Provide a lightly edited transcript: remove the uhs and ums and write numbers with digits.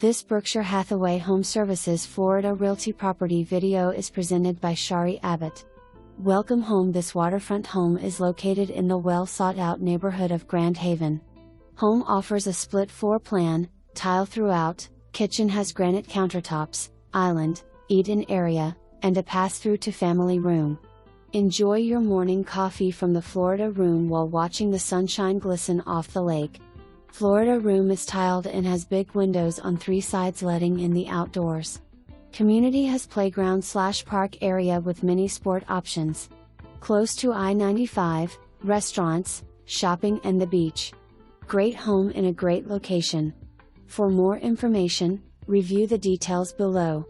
This Berkshire Hathaway HomeServices Florida Realty property video is presented by Shari Abbott. Welcome home. This waterfront home is located in the well-sought-out neighborhood of Grand Haven. Home offers a split floor plan, tile throughout, kitchen has granite countertops, island, eat-in area, and a pass-through to family room. Enjoy your morning coffee from the Florida room while watching the sunshine glisten off the lake. Florida room is tiled and has big windows on 3 sides letting in the outdoors. Community has playground/park area with many sport options. Close to I-95, restaurants, shopping and the beach. Great home in a great location. For more information, review the details below.